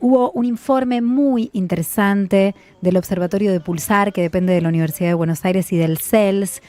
Hubo un informe muy interesante del Observatorio de Pulsar, que depende de la Universidad de Buenos Aires y del CELS,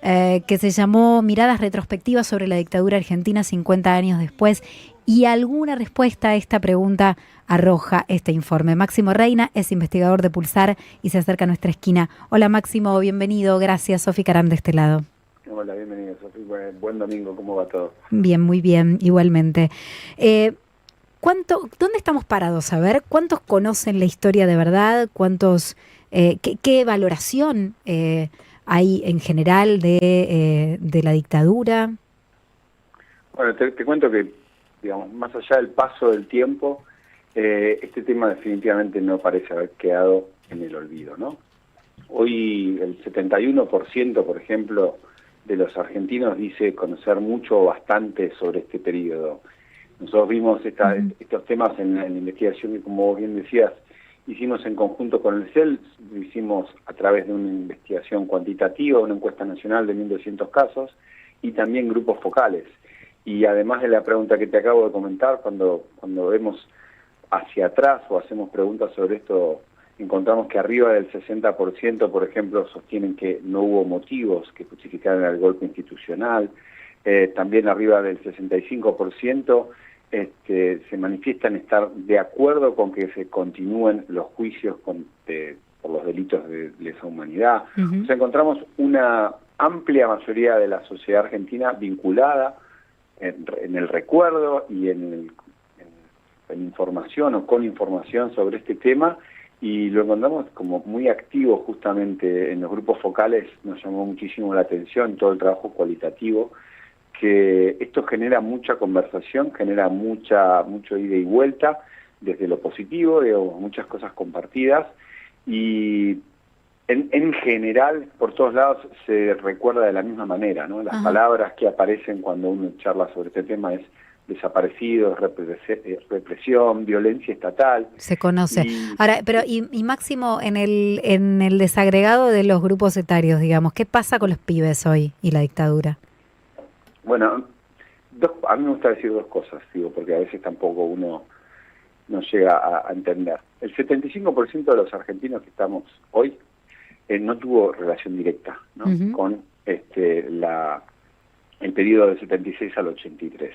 que se llamó Miradas retrospectivas sobre la dictadura argentina 50 años después, y alguna respuesta a esta pregunta arroja este informe. Máximo Reina es investigador de Pulsar y se acerca a nuestra esquina. Hola Máximo, bienvenido, gracias. Sofi Caram de este lado. Hola, bienvenido, Sofía. Buen domingo, ¿cómo va todo? Bien, muy bien, igualmente. ¿Dónde estamos parados? A ver, ¿cuántos conocen la historia de verdad? ¿Qué valoración hay en general de la dictadura? Bueno, te cuento que, digamos, más allá del paso del tiempo, este tema definitivamente no parece haber quedado en el olvido, ¿no? Hoy el 71%, por ejemplo, de los argentinos dice conocer mucho o bastante sobre este periodo. Nosotros vimos estos temas en la investigación que, como vos bien decías, hicimos en conjunto con el CELS, lo hicimos a través de una investigación cuantitativa, una encuesta nacional de 1.200 casos, y también grupos focales. Y además de la pregunta que te acabo de comentar, cuando vemos hacia atrás o hacemos preguntas sobre esto, encontramos que arriba del 60%, por ejemplo, sostienen que no hubo motivos que justificaran el golpe institucional. También arriba del 65% se manifiestan estar de acuerdo con que se continúen los juicios por los delitos de lesa humanidad. O sea, encontramos una amplia mayoría de la sociedad argentina vinculada en el recuerdo y en información o con información sobre este tema, y lo encontramos como muy activo justamente en los grupos focales. Nos llamó muchísimo la atención todo el trabajo cualitativo, que esto genera mucha conversación, genera mucho ida y vuelta desde lo positivo, digamos, muchas cosas compartidas, y en general por todos lados se recuerda de la misma manera, ¿no? Las palabras que aparecen cuando uno charla sobre este tema es desaparecidos, represión, violencia estatal. Se conoce. Ahora, pero y Máximo, en el desagregado de los grupos etarios, digamos, ¿qué pasa con los pibes hoy y la dictadura? Bueno, a mí me gusta decir dos cosas, digo, porque a veces tampoco uno no llega a entender. El 75% de los argentinos que estamos hoy no tuvo relación directa, ¿no? Con el periodo del 76 al 83.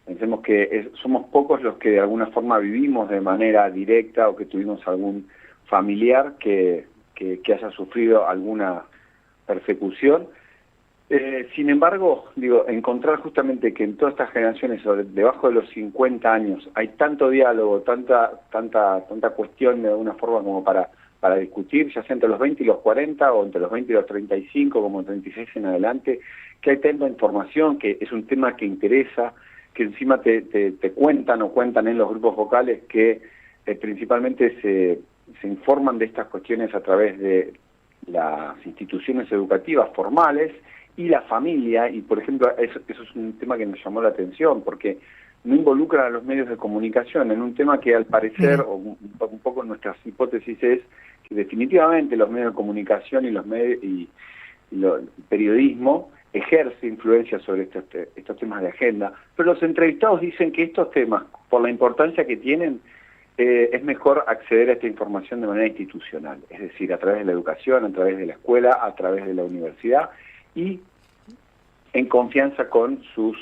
Pensemos que somos pocos los que de alguna forma vivimos de manera directa o que tuvimos algún familiar que haya sufrido alguna persecución. Sin embargo, digo, encontrar justamente que en todas estas generaciones, debajo de los 50 años, hay tanto diálogo, tanta cuestión de alguna forma como para discutir, ya sea entre los 20 y los 40 o entre los 20 y los 35, como 36 en adelante, que hay tanta información, que es un tema que interesa, que encima te cuentan en los grupos vocales que principalmente se informan de estas cuestiones a través de las instituciones educativas formales y la familia. Y por ejemplo, eso es un tema que nos llamó la atención, porque no involucran a los medios de comunicación en un tema que al parecer, o un poco nuestras hipótesis es que definitivamente los medios de comunicación y el periodismo ejerce influencia sobre estos temas de agenda, pero los entrevistados dicen que estos temas, por la importancia que tienen, es mejor acceder a esta información de manera institucional, es decir, a través de la educación, a través de la escuela, a través de la universidad, y en confianza con sus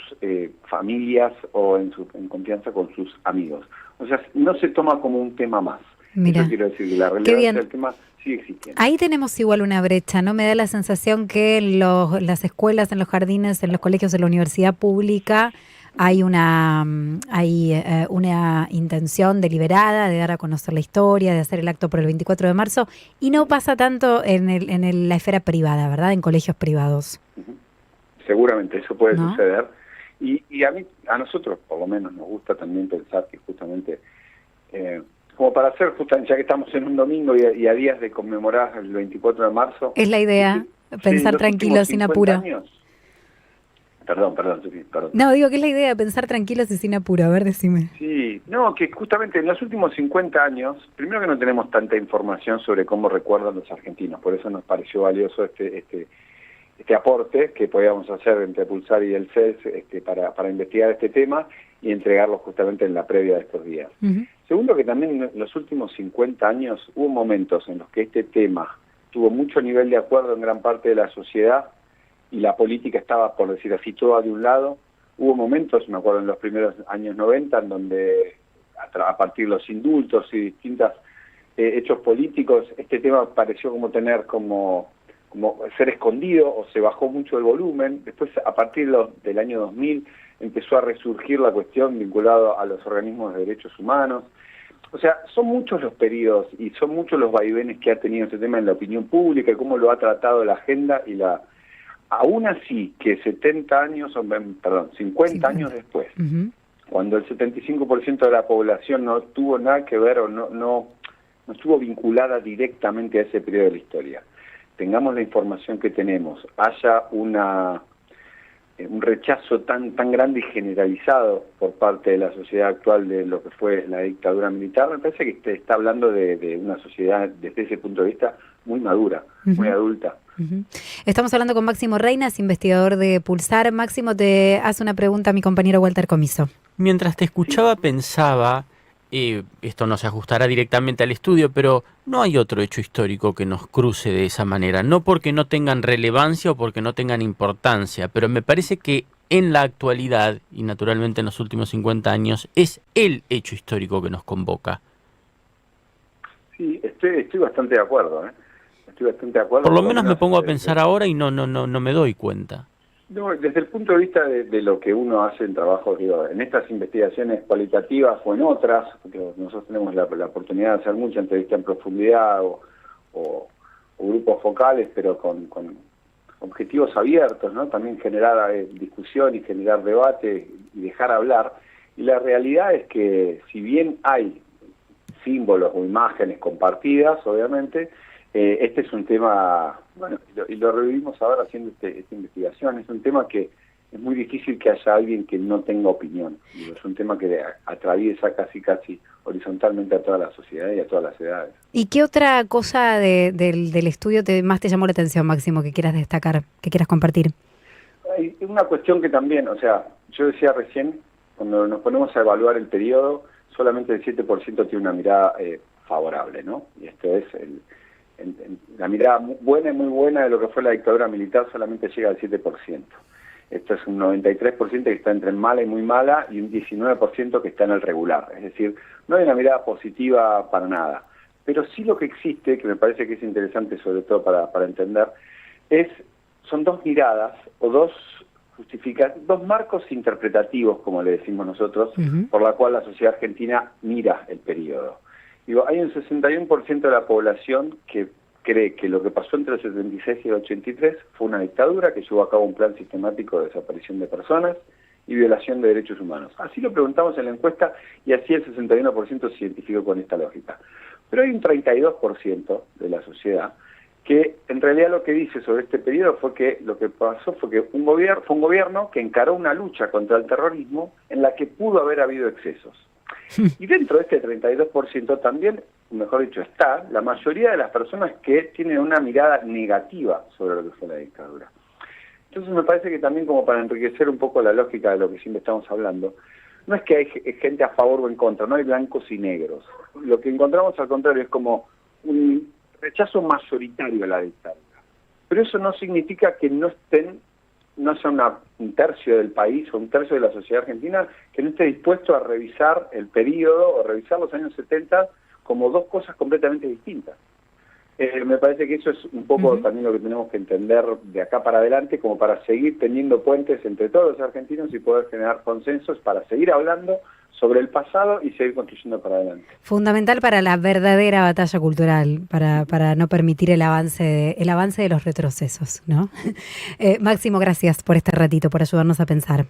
familias o en confianza con sus amigos. O sea, no se toma como un tema más. Mira, eso quiero decir, que la relevancia del tema sigue existiendo. Ahí tenemos igual una brecha, ¿no? Me da la sensación que en las escuelas, en los jardines, en los colegios, en la universidad pública hay una intención deliberada de dar a conocer la historia, de hacer el acto por el 24 de marzo, y no pasa tanto en la esfera privada, ¿verdad? En colegios privados. Seguramente eso puede suceder, y a nosotros por lo menos nos gusta también pensar que justamente como para hacer, justamente ya que estamos en un domingo y a días de conmemorar el 24 de marzo... Es la idea, pensar tranquilo, sin apuro. Perdón. No, digo que es la idea, pensar tranquilos y sin apuro, a ver, decime. Sí, no, que justamente en los últimos 50 años, primero que no tenemos tanta información sobre cómo recuerdan los argentinos, por eso nos pareció valioso aporte que podíamos hacer entre Pulsar y el CELS para investigar este tema y entregarlo justamente en la previa de estos días. Segundo, que también en los últimos 50 años hubo momentos en los que este tema tuvo mucho nivel de acuerdo en gran parte de la sociedad y la política estaba, por decir así, toda de un lado. Hubo momentos, me acuerdo en los primeros años 90, en donde a partir de los indultos y distintos hechos políticos, este tema pareció como tener como ser escondido o se bajó mucho el volumen. Después, a partir del año 2000, empezó a resurgir la cuestión vinculada a los organismos de derechos humanos. O sea, son muchos los periodos y son muchos los vaivenes que ha tenido este tema en la opinión pública y cómo lo ha tratado la agenda y aún así que 50 años después, cuando el 75% de la población no tuvo nada que ver o no estuvo vinculada directamente a ese periodo de la historia, tengamos la información que tenemos, haya un rechazo tan grande y generalizado por parte de la sociedad actual de lo que fue la dictadura militar, me parece que está hablando de una sociedad desde ese punto de vista muy madura, muy adulta. Estamos hablando con Máximo Reinas, investigador de Pulsar. Máximo, te hace una pregunta a mi compañero Walter Comiso. Mientras te escuchaba pensaba, esto no se ajustará directamente al estudio, pero no hay otro hecho histórico que nos cruce de esa manera, no porque no tengan relevancia o porque no tengan importancia, pero me parece que en la actualidad, y naturalmente en los últimos 50 años, es el hecho histórico que nos convoca. Sí, estoy bastante de acuerdo, Estoy bastante de acuerdo. Por lo menos me pongo a pensar ahora y no me doy cuenta. No, desde el punto de vista de lo que uno hace en trabajos, en estas investigaciones cualitativas o en otras, porque nosotros tenemos la oportunidad de hacer mucha entrevista en profundidad o grupos focales, pero con objetivos abiertos, ¿no? También generar discusión y generar debate y dejar hablar. Y la realidad es que si bien hay símbolos o imágenes compartidas, obviamente, este es un tema, bueno, y lo revivimos ahora haciendo esta investigación, es un tema que es muy difícil que haya alguien que no tenga opinión. Es un tema que atraviesa casi horizontalmente a toda la sociedad y a todas las edades. ¿Y qué otra cosa del estudio más te llamó la atención, Máximo, que quieras destacar, que quieras compartir? Hay una cuestión que también, yo decía recién, cuando nos ponemos a evaluar el periodo, solamente el 7% tiene una mirada favorable, ¿no? Y esto es la mirada buena y muy buena de lo que fue la dictadura militar solamente llega al 7%. Esto es un 93% que está entre mala y muy mala y un 19% que está en el regular. Es decir, no hay una mirada positiva para nada. Pero sí lo que existe, que me parece que es interesante sobre todo para entender, son dos miradas o dos marcos interpretativos, como le decimos nosotros, por la cual la sociedad argentina mira el periodo. Hay un 61% de la población que cree que lo que pasó entre el 76 y el 83 fue una dictadura que llevó a cabo un plan sistemático de desaparición de personas y violación de derechos humanos. Así lo preguntamos en la encuesta y así el 61% se identificó con esta lógica. Pero hay un 32% de la sociedad que en realidad lo que dice sobre este periodo fue que lo que pasó fue que fue un gobierno que encaró una lucha contra el terrorismo en la que pudo haber habido excesos. Y dentro de este 32% también, mejor dicho, está la mayoría de las personas que tienen una mirada negativa sobre lo que fue la dictadura. Entonces me parece que también, como para enriquecer un poco la lógica de lo que siempre estamos hablando, no es que hay gente a favor o en contra, no hay blancos y negros. Lo que encontramos al contrario es como un rechazo mayoritario a la dictadura. Pero eso no significa que no sea un tercio del país o un tercio de la sociedad argentina que no esté dispuesto a revisar el periodo o revisar los años 70 como dos cosas completamente distintas. Me parece que eso es un poco también lo que tenemos que entender de acá para adelante, como para seguir teniendo puentes entre todos los argentinos y poder generar consensos para seguir hablando sobre el pasado y seguir construyendo para adelante. Fundamental para la verdadera batalla cultural, para no permitir el avance de los retrocesos, ¿no? Máximo, gracias por este ratito, por ayudarnos a pensar.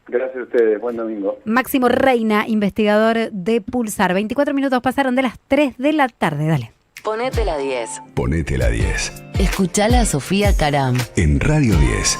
Gracias a ustedes, buen domingo. Máximo Reina, investigador de Pulsar. 24 minutos pasaron de las 3 de la tarde, dale. Ponete la 10. Ponete la 10. Escuchala a Sofía Caram En Radio 10.